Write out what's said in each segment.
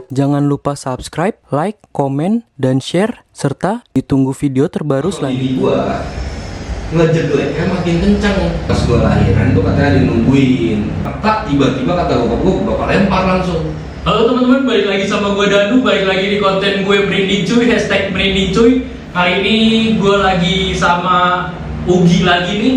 Jangan lupa subscribe, like, komen, dan share, serta ditunggu video terbaru selanjutnya. Gua ngejegleknya makin kencang. Pas gua lahiran tuh katanya ada nungguin. Tak tiba-tiba kata bokap gua, bapak lempar langsung. Halo teman-teman, balik lagi sama gue Danu, balik lagi di konten gue Merinding Cuy, hashtag Merinding Cuy. Kali ini gue lagi sama Ugi lagi nih.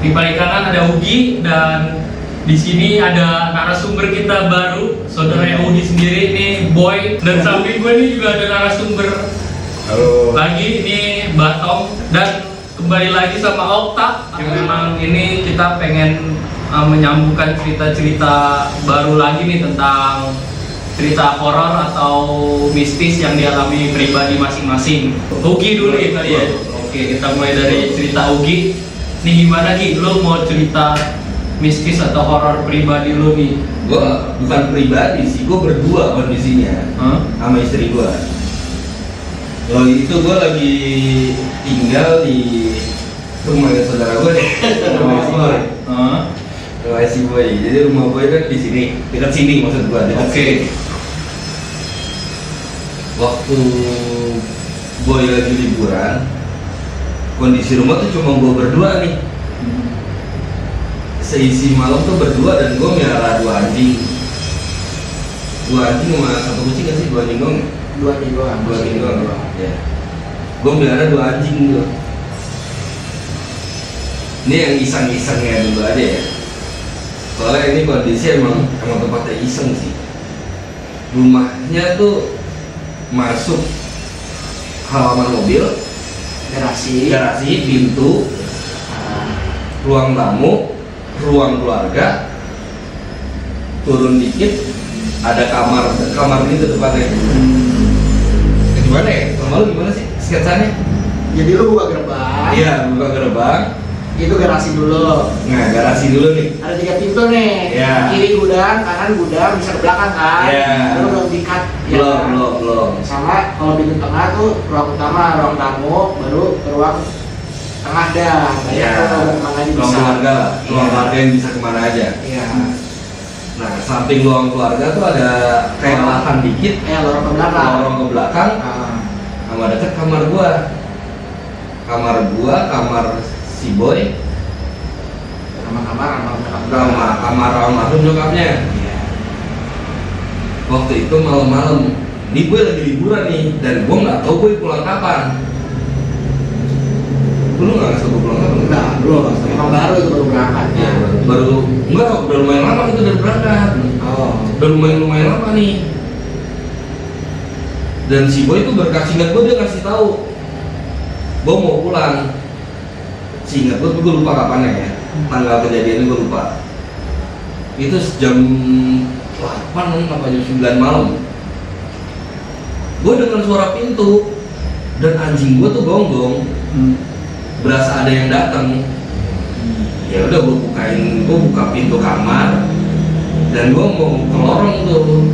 Di paling kanan ada Ugi dan di sini ada narasumber kita baru, saudara Ugi sendiri nih, Boy. Dan samping gue nih juga ada narasumber lagi, ini Batom. Dan kembali lagi sama Okta. Yang memang ini kita pengen menyambungkan cerita-cerita baru lagi nih tentang cerita horor atau mistis yang dialami pribadi masing-masing. Ugi dulu ya kali ya. Oke, kita mulai dari cerita Ugi. Nih gimana Gi, lu mau cerita mistis atau horor pribadi lu nih? Gua bukan pribadi sih, gua berdua kondisinya sama istri gua. Lo itu gua lagi tinggal di rumah saudara gua nih. Rumah si Boy. Jadi rumah Boy kan di sini, dekat sini maksud gua. Oke. Waktu Boy lagi liburan, kondisi rumah tuh cuma gua berdua nih. Seisi malam tuh berdua dan gua melihara dua anjing. Dua anjing sama satu kucing kan sih, dua anjing doang. Dua anjing doang. Ya. Gua melihara dua anjing gitu. Ini yang iseng-isengnya dulu aja ya. Soalnya ini kondisi emang tempatnya iseng sih. Rumahnya tuh masuk halaman mobil, garasi, pintu, ruang tamu, ruang keluarga, turun dikit ada kamar ini tuh depannya. Gimana ya? Rumah lu gimana sih sketsanya? Jadi lu buka gerbang. Iya, buka gerbang. Itu garasi dulu. Nah, garasi dulu nih. Ada 3 pintu nih. Iya. Kiri gudang, kanan gudang, bisa ke belakang kan? Iya. Lu belum dikat. Belum. Sama kalau pintu tengah tuh ruang utama, ruang tamu, baru ke ruang tengah dah. Iya. Kemana aja Ruang bisa. keluarga lah. Ruang Iya. keluarga yang bisa kemana aja. Iya. Nah, samping ruang keluarga tuh ada kayak lahan dikit. Lorong ke belakang. Lorong ke belakang. Ah. Sama deket kamar gua, kamar si Boy, kamar almarhum nyokapnya. Iya. Waktu itu malam-malam, nih Boy lagi liburan nih, dan gua nggak tahu Boy pulang kapan. Lu nggak ngasih gua pulang kapan? Enggak, belum. Emang baru itu baru berangkat. Ya, udah lumayan lama itu udah berangkat. Oh. Udah lumayan lama nih. Dan si Boy itu berkas singkat gue, dia ngasih tahu gue mau pulang. Singkat gue lupa kapannya ya, tanggal kejadiannya gue lupa. Itu jam 8 apa jam 9 malam. Gue dengar suara pintu dan anjing gue tuh gonggong. Berasa ada yang datang. Ya udah gue buka pintu kamar dan gue mau ke lorong tuh.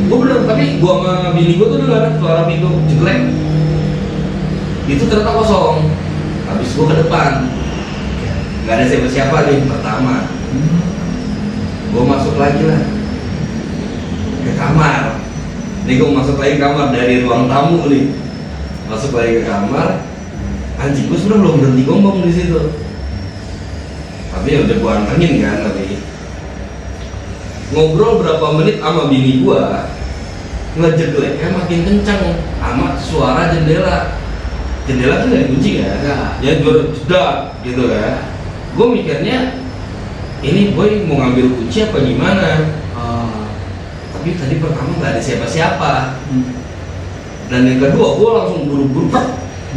Gue bener, tapi gue sama bini gue tuh dengar suara pintu jeglek. Itu ternyata kosong. Habis gue ke depan, nggak ada siapa-siapa nih pertama. Gue masuk lagi lah ke kamar. Nih gue masuk lagi ke kamar dari ruang tamu nih. Masuk lagi ke kamar. Anjing gue sebenarnya belum berhenti ngomong di situ. Tapi ya udah gue antengin kan, tapi ngobrol berapa menit sama bini gue, ngejegleknya makin kencang sama suara jendela. Jendela tuh nggak dikunci kan? Ya gue jedak gitu kan. Gue mikirnya ini Boy mau ngambil kunci apa gimana? Tapi tadi pertama nggak ada siapa-siapa. Dan yang kedua gue langsung buru-buru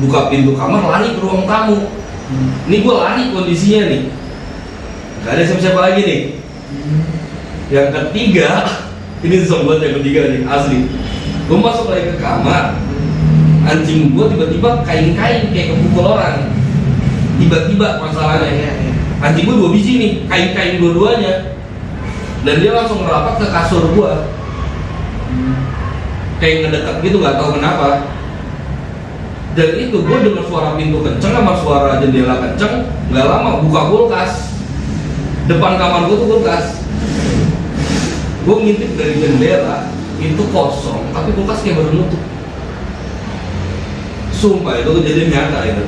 buka pintu kamar, lari ke ruang tamu. Ini gue lari kondisinya nih, nggak ada siapa-siapa lagi nih. Yang ketiga, ini sobat yang ketiga nih, asli. Gue masuk lagi ke kamar, anjing gue tiba-tiba kain-kain kayak kepukul orang. Tiba-tiba masalahnya, anjing gue 2 biji nih, kain-kain dua-duanya. Dan dia langsung merapat ke kasur gue, kayak ngedekat gitu, nggak tahu kenapa. Dan itu gue dengar suara pintu kenceng sama suara jendela kenceng. Nggak lama buka kulkas, depan kamar gue tuh kulkas. Gue ngintip dari jendela, itu kosong, tapi kulkas kayak baru nutup. Sumpah itu kejadian nyata itu.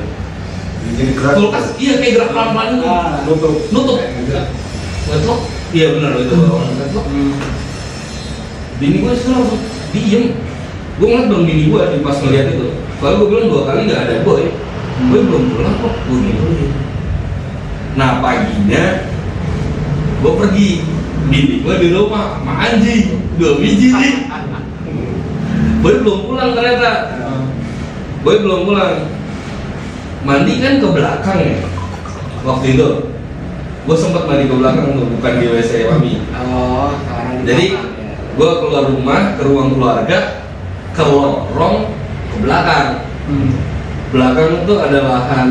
Jadi gerak. Kulkas iya kayak gerak pelan-pelan itu. Nutup. Ngetlok. Iya benar itu bawaan ngetlok. Bini gue sekarang langsung diem. Gue ngeliat dong bini gue di pas ngeliat itu. Soalnya gue bilang 2 kali nggak ada boy. Boy belum pulang kok. Gue gitu. Nah paginya gue pergi. Bini gue di rumah sama anjing 2 biji nih. Boy belum pulang ternyata. Boy belum pulang. Mandi kan ke belakang ya. Waktu itu gue sempat mandi ke belakang tuh, bukan di WC mami. Oh, sekarang di Jadi belakang, ya. gue keluar rumah ke ruang keluarga, ke lorong ke belakang. Belakang itu ada lahan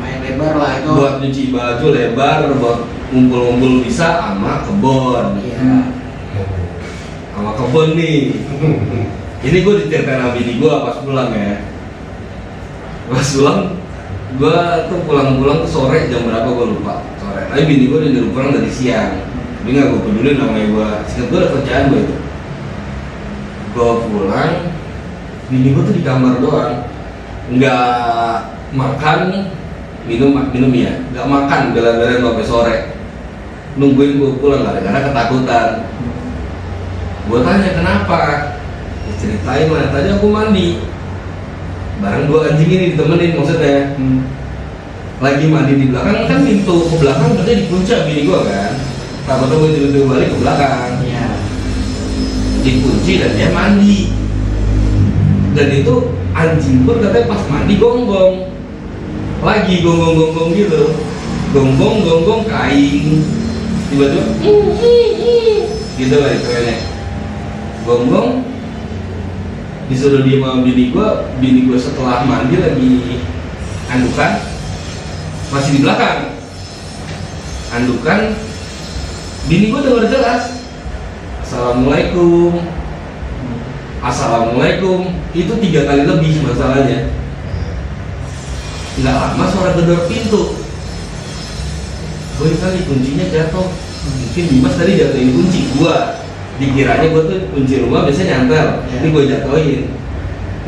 main lebar lah itu. buat nyuci baju lebar, buat ngumpul-ngumpul bisa sama kebon. Iya. Sama kebon nih. Ini gue diceritain sama bini gue pas pulang ya. Pas pulang, gue tuh pulang tuh sore jam berapa gue lupa. Sore. Tapi bini gue udah nyuruh pulang dari siang. Tapi nggak gue peduli namanya gue. Singkat gue ada kerjaan gue itu. Gue pulang, bini gue tuh di kamar doang. Nggak makan, minum ya. Nggak makan bela-belain sampai sore. Nungguin gue pulang gara-gara ketakutan. Gue tanya kenapa? Ya, ceritain lah, tadi aku mandi bareng 2 anjing ini ditemenin maksudnya. Lagi mandi di belakang kan pintu ke belakang berarti dikunci bini gue kan. Takutnya gue tiba-tiba balik ke belakang. Iya. Dikunci dan dia mandi. Dan itu anjing pun katanya pas mandi gonggong. Lagi gonggong gitu. Gonggong kain. Tiba-tiba gitu lah istilahnya. Gonggong disuruh diem sama bini gue setelah mandi lagi andukan masih di belakang andukan, bini gue dengar jelas assalamualaikum itu 3 kali lebih masalahnya. Nggak lama suara gedor pintu, gue kali kuncinya jatuh, mungkin Dimas tadi jatuhin kunci gua. Dikiranya gue tuh kunci rumah biasanya nyantel, ini gue jatuhin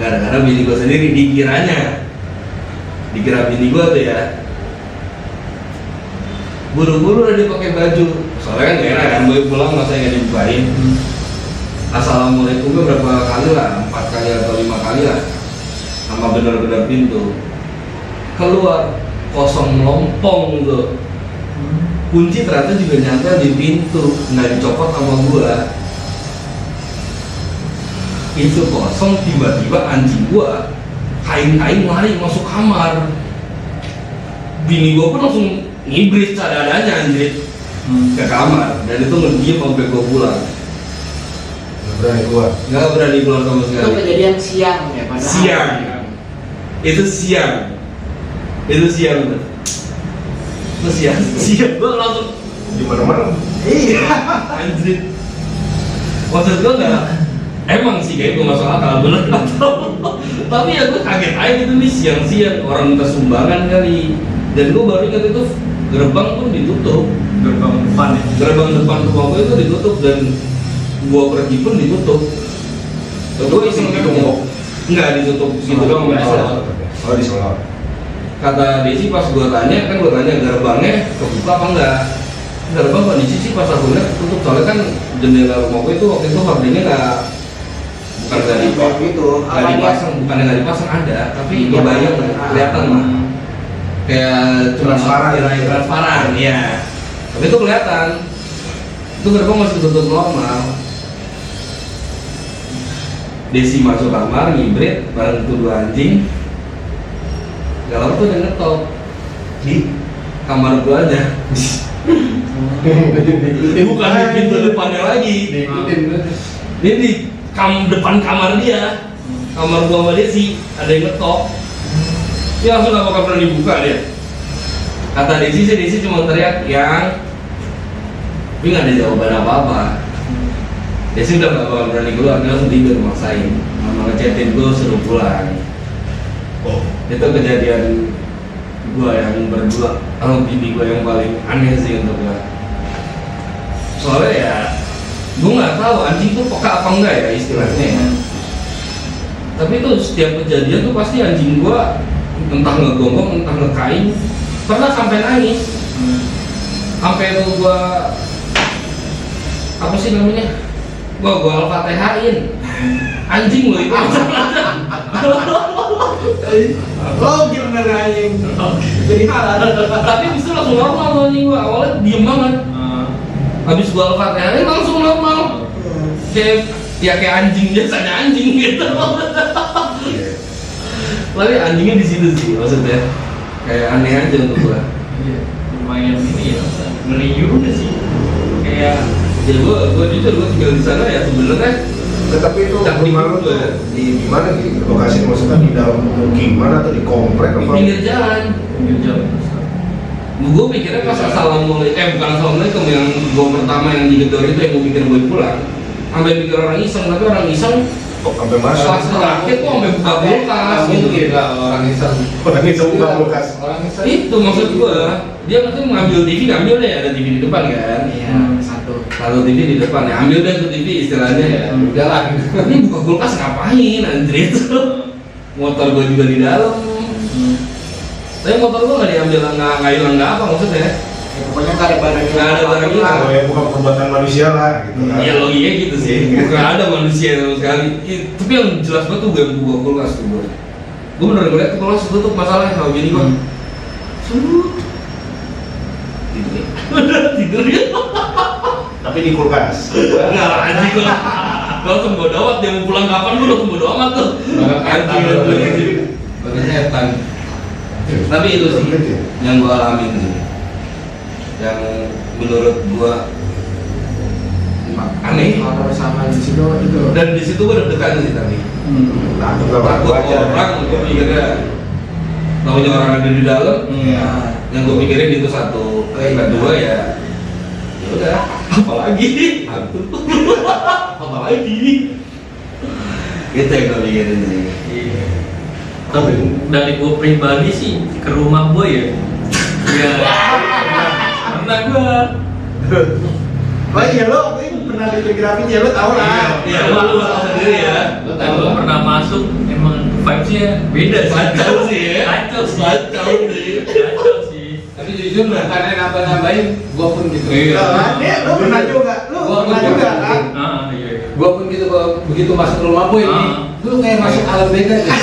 gara-gara bini gue sendiri dikira bini gue tuh ya buru-buru udah dipakai baju soalnya kan gak enak kan gue pulang masa nggak dibukain. Assalamualaikum gue berapa kali lah, 4 kali atau 5 kali lah sama bener-bener pintu keluar kosong melompong tuh. Kunci ternyata juga nyantel di pintu, nggak dicopot sama gua. Itu kosong, tiba-tiba anjing gua kain-kain lari masuk kamar. Bini gua pun langsung ngibrit seadanya anjir ke kamar, dan itu ngediem sampai gua pulang. Nggak berani keluar sama Itu sekali. kejadian siang ya padahal. Siang. Itu siang. Terus siap gue langsung Di mana-mana. iya anjir. Maksud gue nggak emang sih kayak gue masuk akal bener nggak tahu. Tapi ya gue kaget aja gitu nih siang-siang orang minta sumbangan kali. Dan gue baru ingat itu gerbang pun ditutup. Gerbang depan rumah gue itu ditutup dan gue pergi pun ditutup. Gue iseng gitu. Enggak ditutup gitu doang. Oh di Solo. Kata Desi pas gue tanya gerbangnya kebuka apa enggak. Gerbang kondisi sih pas aku lihat tutup, soalnya kan jendela rumah gue itu waktu itu hardingnya bukan nggak dipasang ada, tapi kebayang kelihatan lah kayak cuma transparan ya, tapi itu kelihatan itu gerbang masih tutup normal. Desi masuk kamar ngibrit bareng itu 2 anjing. Galau tuh udah ngetop di kamar gua aja. Bukan di pintu depannya lagi. Ini di depan kamar dia. Kamar gua sama Desi ada yang ngetop. Dia langsung gak bakal pernah dibuka dia. Kata Desi cuma teriak yang, tapi nggak ada jawaban apa-apa. Desi udah gak bakal berani keluar, dia langsung tidur maksain. Mama ngechatin gua suruh pulang. Itu kejadian gua yang berdua sama bini gua yang paling aneh sih untuk gua. Soalnya ya Gue nggak tahu anjing tuh peka apa enggak ya istilahnya ya. Tapi tuh setiap kejadian tuh pasti anjing gua entah ngegonggong entah ngekain, pernah sampai nangis. Sampai tuh gua apa sih namanya? Gua Al-Fatihain. Anjing lo itu. Oh gimana anjing? Jadi halal. Tapi bisa langsung normal loh anjing gua. Awalnya diem banget. Habis gua Al-Fatihain langsung normal. Kayak anjing biasanya anjing gitu. Tapi anjingnya di situ sih maksudnya. Kayak aneh aja untuk gua. Iya, lumayan ini ya, ngeri juga sih. Kayak Ya gua jujur gua tinggal di sana ya sebenarnya. Tetapi itu rumah lu tuh di mana di lokasi maksudnya di dalam gimana atau di komplek Di apa? pinggir jalan. Gue pikirnya pas assalamualaikum, bukan assalamualaikum yang gue pertama yang digedor itu yang gue pikir gue pulang. Sampai pikir orang iseng, tapi orang iseng Kok sampai masuk? pas terakhir kok sampai buka kulkas gitu. Orang iseng. Orang itu buka kulkas. Orang iseng. Itu maksud gue, dia nanti mengambil TV, ngambil deh, ada TV di depan kan. Iya, satu. TV di depan ya, ambil deh tuh TV istilahnya ya. Udah lah. Ini buka kulkas ngapain anjir itu? Motor gue juga di dalam. Tapi motor gue nggak diambil, nggak hilang, nggak apa maksudnya? Ya, pokoknya nggak ada barang Nggak ada barang hilang. Oh ya bukan perbuatan manusia lah gitu kan. Iya logiknya gitu sih. Nggak ada manusia sama sekali. Tapi yang jelas banget tuh gue buka kulkas tuh gue. Gue bener ngeliat tuh kulkas tutup masalahnya sama bini gue. Tidur ya. Tapi di kulkas. Nggak anjing gue. Gue langsung bodo amat. Dia mau pulang kapan gue langsung bodo amat tuh. Anjing. Barang setan. Tapi itu sih yang gue alamin sih. Yang menurut gue aneh. Kalau sama di situ itu. Dan di situ gue deg-degan sih tadi. Takut lah Takut wajar. orang, gue pikirnya taunya orang ada di dalam. Iya. Yang gue pikirin itu satu. Yang kedua ya udah, apalagi hantu. Apalagi itu yang gue pikirin sih. iya. Tapi dari gue pribadi sih ke rumah gue ya. Iya. Pernah gue. Oh iya lo ini pernah di grafik ya lo tau lah. Iya, lu tahu sendiri ya. Lo tau gue pernah masuk, emang vibes-nya beda sih. Kacau sih ya. Kacau sih. Kacau sih. Kacau sih. Tapi jujur bukannya nambah-nambahin, gua pun gitu. Iya. Lo pernah juga, lo pernah juga kan? Iya. Gua pun gitu kalau begitu masuk ke rumah boy ini, lu kayak masuk alam beda deh.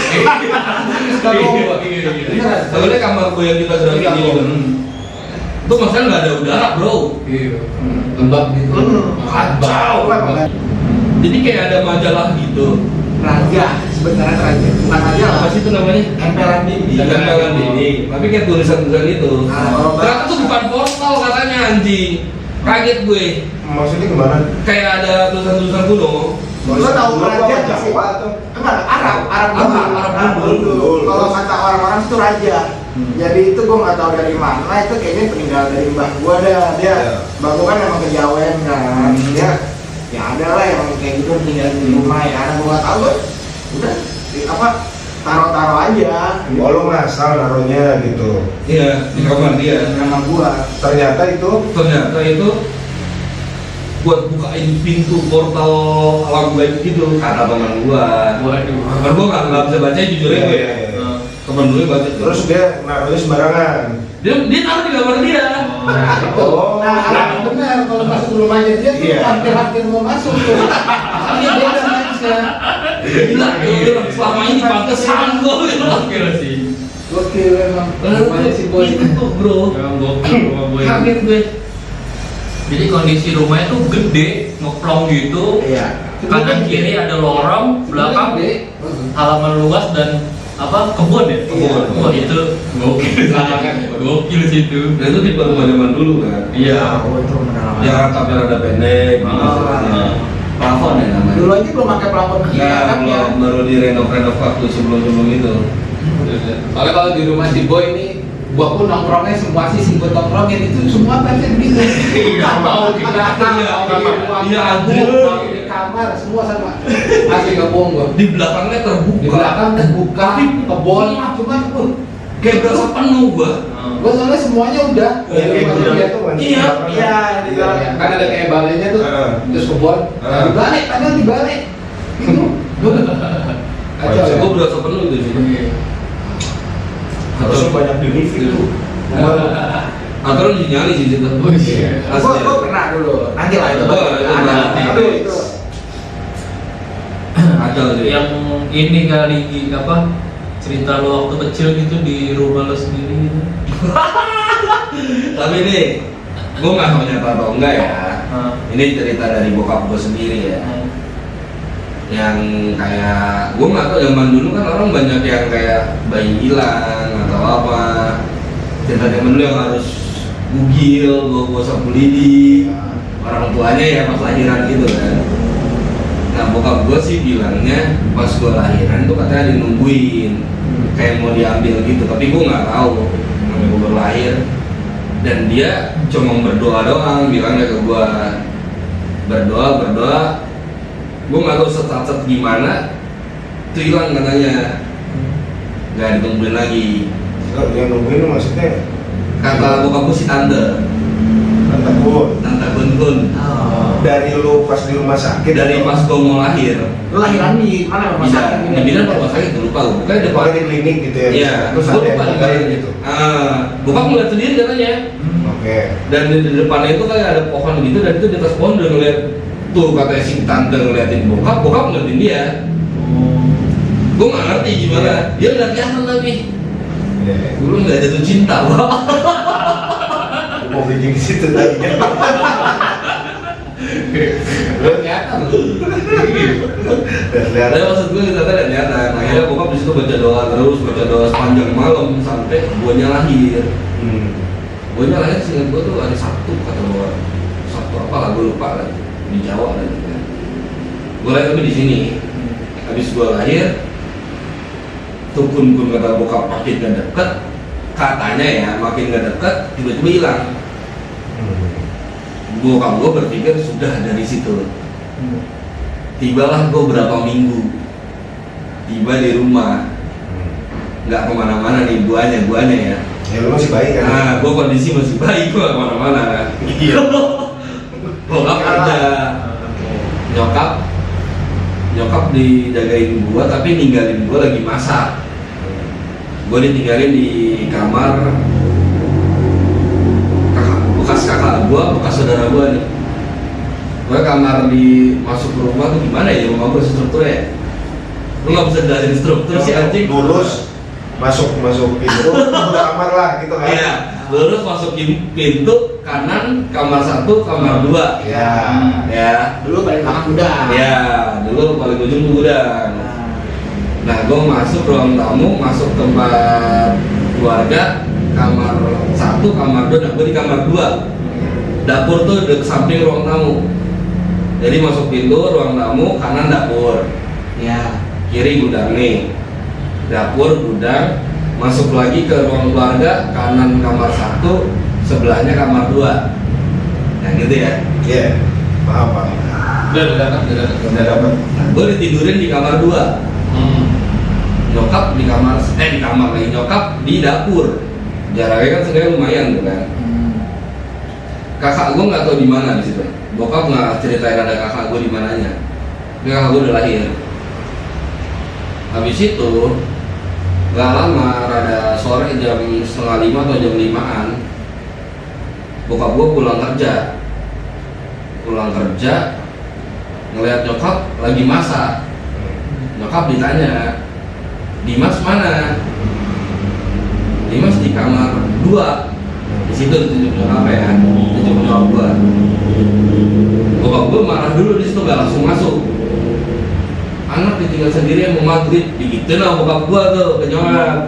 Sekarang gua. Beneran. Soalnya kamar gue yang kita gerak ini juga. Itu masalah nggak ada udara bro. Iya. Lembab gitu. Kacau. Jadi kayak ada majalah gitu. Raja, sebenarnya raja. Bukan raja lah. Apa sih itu namanya? Empelan dinding. Tempelan dinding. Tapi kayak tulisan-tulisan itu. Ternyata tuh bukan portal katanya anjing. Kaget gue. Maksudnya gimana? Kayak ada tulisan-tulisan kuno. Lo tahu raja nggak sih? Jawa atau? Enggak, Arab Arab. Kalau kata orang-orang itu raja. Jadi itu gua nggak tahu dari mana, itu kayaknya peninggalan dari mbah gua dah. Dia mbah gua kan emang kejawen kan. Dia ya ada lah yang kayak gitu tinggal di rumah ya. Karena gua nggak tahu, udah taruh-taruh aja. Oh lo ngasal naruhnya gitu. Iya, di kamar dia. Nama gua. Ternyata itu Ternyata itu buat bukain pintu portal alam gaib gitu kata teman gua. Waduh. Teman gua nggak bisa baca jujur aja ya. Temen gue baca. Terus dia naruhnya sembarangan. Dia taruh di kamar dia. Oh. Nah, benar kalau masuk rumahnya dia tuh Iya. hampir-hampir mau masuk tuh. Dia beda matchnya. Gila, selama ini pantesan gua. Gokil sih. Gokil emang. Rumahnya si boy. Itu tuh bro. Emang gokil rumah gue. Kaget gue. Jadi kondisi rumahnya tuh gede, ngeplong gitu. Iya. Kanan kiri ada lorong, belakang halaman luas dan apa kebun ya? Kebun. Wah itu gokil sih. Gokil sih itu. Nah itu tipe rumah zaman dulu kan. Iya. Oh, itu beneran. Yang atapnya rada pendek. Plafon ya namanya. Dulu aja belum pakai plafon gini Nah, kan ya. baru direnov-renov waktu sebelum itu. Soalnya kalau di rumah si boy ini, gua pun nongkrongnya semua sih gua nongkrongin itu semua kan begitu. Iya, Mau di belakang, Iya, mau di ruang iya, tamu, anjir. mau di kamar, semua sama. Asli nggak bohong gua. Di belakangnya terbuka. Di belakang terbuka, kebon, cuman pun kayak berasa penuh gua. Gua soalnya semuanya udah. Iya, kayak Rumah gudang dia. itu kan. Iya, iya, di dalam. Kan ada kayak balainya tuh. Terus kebun. Dibalik, kadang dibalik. Itu. Kacau ya. Gua berasa penuh di situ. Harusnya banyak di lift itu. Aturan dinyali sih situ. Gua pernah dulu. Nanti lah itu. Gua itu Ada. nanti. Aduh itu. Kacau sih. Yang ini kali apa? Cerita lo waktu kecil gitu di rumah lo sendiri gitu. Tapi ini gua nggak tahu nyata atau enggak ya. Ini cerita dari bokap gua sendiri ya. Yang kayak gua nggak tahu, zaman dulu kan orang banyak yang kayak bayi hilang atau apa. Cerita zaman dulu yang harus bugil, bawa sapu lidi, orang tuanya ya pas lahiran gitu kan. Nah bokap gue sih bilangnya pas gue lahiran tuh katanya dinungguin kayak mau diambil gitu, tapi gue nggak tahu namanya gue baru lahir. Dan dia cuma berdoa doang, bilangnya ke gue berdoa. Gue nggak tahu set gimana itu hilang katanya, nggak ditungguin lagi. Kalau yang nungguin maksudnya Kata bokap gue si tante Kun dari lu pas di rumah sakit dari pas gue mau lahir. Lu lahiran di mana rumah sakit? Di bidan apa rumah sakit lupa gue. Pokoknya depan. pokoknya di klinik gitu ya. Iya. Terus Gue ada yang lupa di ninggalin mana gitu. bokap ngeliat sendiri katanya. Oke. Dan di depannya itu kayak ada pohon gitu, dan itu di atas pohon udah ngeliat tuh katanya si tante ngeliatin bokap ngeliatin dia. Gue nggak ngerti gimana. Dia nggak kelihatan lagi. Iya. Dulu nggak jatuh cinta, Pak. Mau bridging ke situ tadi kan. Udah kelihatan. Dan lihat Tapi maksud gue ternyata ada kelihatan. Akhirnya bokap di situ baca doa sepanjang malam sampai guanya lahir. Guanya lahir seingat gue tuh hari Sabtu kata gue. Sabtu apa lah gue lupa lagi. Di Jawa lagi kan. Gue lahir tapi di sini. Habis gue lahir, tuh kun kata bokap makin gak deket. Katanya ya makin gak deket tiba-tiba hilang. Bokap gue berpikir sudah dari situ. Tibalah gue berapa minggu tiba di rumah, nggak kemana-mana nih guanya ya. ya lu masih baik kan. Nah, gue kondisi masih baik, gue nggak kemana-mana. Iya. Bokap kerja, nyokap dijagain gue tapi ninggalin gue lagi masak. Gue ditinggalin di kamar bekas kakak gua, bekas saudara gua nih. Gua kamar di masuk ke rumah tuh gimana ya rumah gua strukturnya? Lu nggak bisa jelasin struktur sih anjing. Lurus masuk pintu udah kamar lah gitu kan. Iya, lurus masukin pintu kanan kamar 1, kamar 2. Iya. Ya. Dulu paling belakang gudang. Ya, dulu paling ujung tuh gudang. Nah, gua masuk ruang tamu, masuk tempat keluarga, kamar 1, kamar 2, nah gue di kamar 2. Dapur tuh di samping ruang tamu. Jadi masuk pintu ruang tamu, kanan dapur. Ya. Kiri gudang nih. Dapur, gudang, masuk lagi ke ruang keluarga, kanan kamar 1, sebelahnya kamar 2. Nah gitu ya. Iya. Paham. Udah dapat. Gue ditidurin di kamar 2. Nyokap di kamar lagi, nyokap di dapur. Jaraknya kan sebenarnya lumayan tuh kan. Kakak gue nggak tahu di mana di situ. Bokap nggak ceritain ada kakak gue di mananya. Tapi kakak gue udah lahir. Habis itu nggak lama, rada sore jam 4:30 atau jam 5-an, bokap gue pulang kerja ngeliat nyokap lagi masak. Nyokap ditanya, Dimas mana? Dimas di kamar 2. Di situ ditunjuk nyokap ya, ditunjuk nyokap gua. Bokap gua marah dulu di situ, nggak langsung masuk. Anak ditinggal sendiri mau maghrib, digituin lah bokap gua tuh ke nyokap.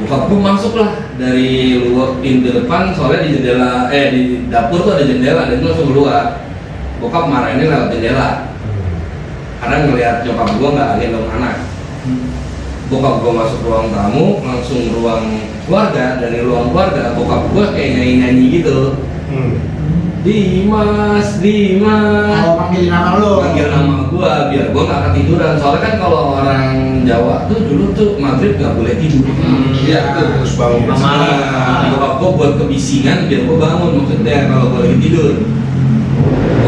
Bokap gua masuk lah dari luar pintu depan, soalnya di jendela, di dapur tuh ada jendela, dan itu langsung keluar. Bokap marahinnya lewat jendela, karena ngelihat nyokap gua nggak gendong anak. Bokap gua masuk ruang tamu, langsung ruang keluarga. Dari ruang keluarga bokap gua kayak nyanyi gitu. Dimas. Kalau panggilin nama lo. Panggil nama gua biar gua nggak ketiduran. Soalnya kan kalau orang Jawa tuh dulu tuh maghrib nggak boleh tidur. Iya tuh. Harus bangun. Nah, bokap gua buat kebisingan biar gua bangun maksudnya kalau gua lagi tidur.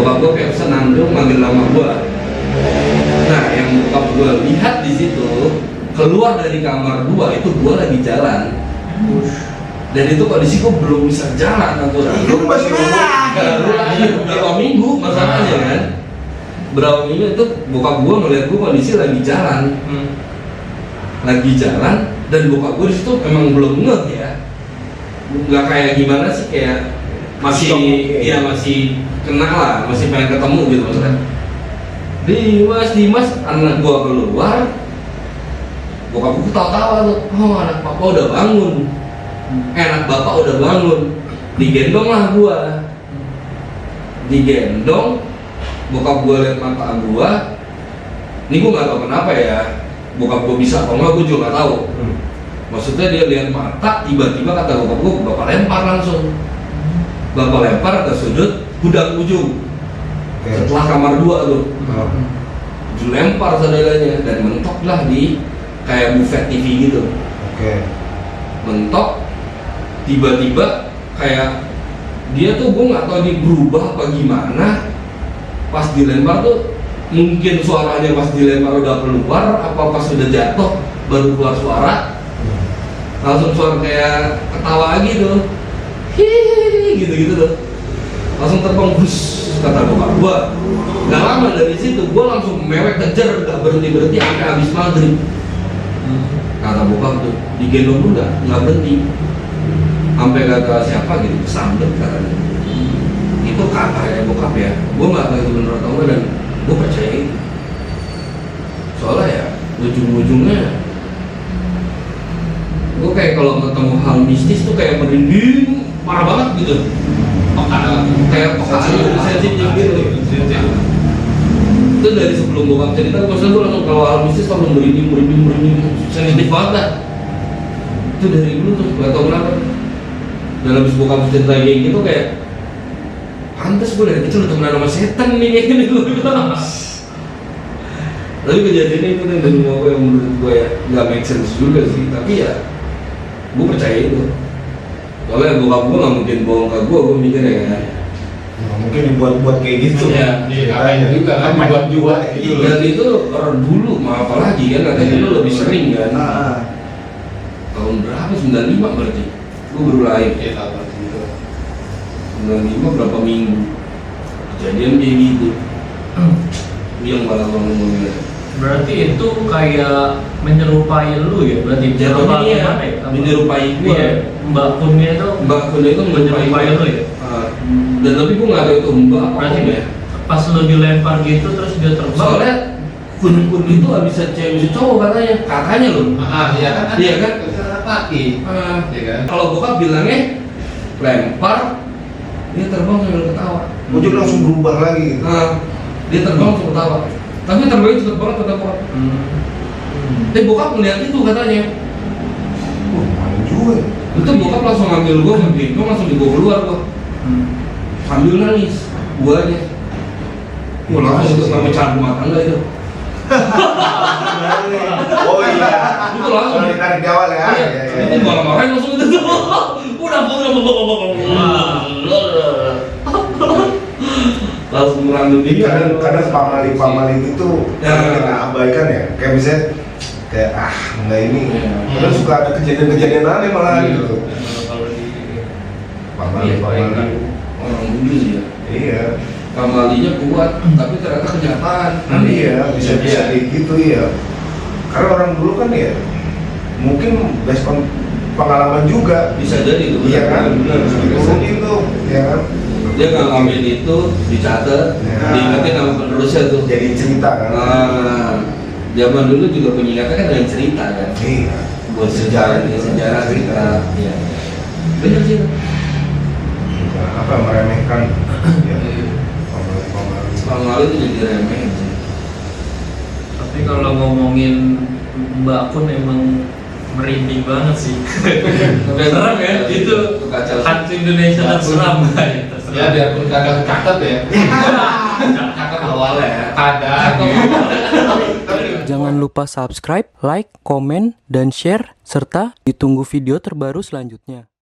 Bokap gua kayak senang tuh manggil nama gua. Nah, yang bokap gua lihat di situ keluar dari kamar gua itu gua lagi jalan. Dan itu kondisi gua belum bisa jalan aturan. Itu masih ngomong. Berapa minggu masalahnya kan? Berapa minggu itu bokap gua ngeliat gua kondisi lagi jalan. Lagi jalan dan bokap gua di situ emang belum ngeh ya. Nggak kayak gimana sih kayak masih ya masih kenal lah, masih pengen ketemu gitu maksudnya. Dimas, anak gua keluar, bokap gua ketawa-tawa tuh, oh anak papa udah bangun, anak bapak udah bangun, digendong lah gua, digendong, bokap gua liat mata gua, ini gua nggak tahu kenapa ya, bokap gua bisa apa nggak gua juga nggak tahu, maksudnya dia lihat mata, tiba-tiba kata bokap gua, bapak lempar langsung, bapak lempar ke sudut gudang ujung. Setelah kamar 2 tuh dilempar saudaranya dan mentoklah di kayak buffet TV gitu. Mentok tiba-tiba kayak dia tuh gue nggak tahu dia berubah apa gimana pas dilempar tuh mungkin suaranya pas dilempar udah keluar apa pas udah jatuh baru keluar suara langsung suara kayak ketawa gitu hihihi gitu-gitu tuh langsung terbang bus kata bokap gua. Gak lama dari situ gua langsung mewek kejar gak berhenti sampai habis maghrib. Kata bokap tuh digendong dulu nggak berhenti sampai kata siapa gitu kesambet katanya. Itu kata ya bokap ya. Gua nggak tahu itu benar atau enggak dan gua percaya itu. Soalnya ya ujung-ujungnya gua kayak kalau ketemu hal mistis tuh kayak merinding parah banget gitu. Kayak pekaan sensitif gitu. Itu dari sebelum bokap cerita, maksudnya gue langsung kalau hal mistis langsung merinding, sensitif banget dah. Itu dari dulu tuh, gak tau kenapa. Dan habis bokap cerita kayak gitu kayak pantes gue dari kecil udah temenan sama setan nih kayak gini gue bilang. Tapi kejadian itu yang dari rumah gue yang menurut gue ya gak make sense juga sih, tapi ya gue percaya itu. Soalnya bokap gue gak mungkin bohong ke gue mikirnya kan. Mungkin dibuat-buat kayak gitu. Iya, katanya juga kan dibuat gitu. Dan itu orang dulu, mah apalagi kan katanya dulu lebih sering kan. Tahun berapa? 95 berarti. Gue baru lahir. Iya, tahun 95 berapa minggu. Kejadian kayak gitu. Yang malah ngomongnya. Berarti itu kayak menyerupai lu ya? Berarti Jatuhnya iya, gimana ya? menyerupai gua. Iya, Mbak Kunnya itu menyerupai lu ya? Dan tapi gue nggak tahu itu mbak apa Berarti ya. pas lu dilempar gitu terus dia terbang. Soalnya kun itu nggak bisa cewek bisa cowok katanya loh. Iya kan? Iya kan? Laki. Iya kan? Kalau bokap bilangnya lempar, dia terbang sambil ketawa. Ujung langsung berubah lagi. Dia terbang langsung ketawa. Tapi terbang cepet banget kata bokap. Tapi bokap melihat itu katanya. Main juga. Itu bokap langsung ngambil gue, gue langsung dibawa keluar gue. Sambil nangis, guanya. Langsung itu sampai cari rumah tangga itu. Oh iya. Itu langsung Kalau ditarik di awal ya. Iya, itu marah-marahin langsung itu. Udah. Langsung merandung Jadi dia. kadang pamali itu Ya. kita abaikan ya. Kayak misalnya kayak enggak ini. Kadang suka ada kejadian-kejadian aneh malah gitu. Kalau di Pamali. Orang dulu ya. Iya. Kamalinya kuat, tapi ternyata kenyataan. Iya, bisa kayak gitu ya. Karena orang dulu kan ya mungkin based on pengalaman juga. Bisa jadi tuh. Iya kan? Benar. Diturunin tuh, ya kan? Dia ngalamin itu, dicatat, Ya. diingetin sama penerusnya tuh. Jadi cerita kan? Nah, zaman dulu juga pengingatnya kan dengan cerita kan. Iya. Buat sejarah cerita. Iya. Benar sih. Apa meremehkan? Ya. Pamali itu jadi remeh sih. Tapi kalau ngomongin Mbak Kun emang merinding banget sih. Serem ya, itu Kacau. hantu Indonesia terseram gitu. Ya biarpun kadang catat ya. Catat awalnya ya. Kadang. Jangan lupa subscribe, like, komen, dan share, serta ditunggu video terbaru selanjutnya.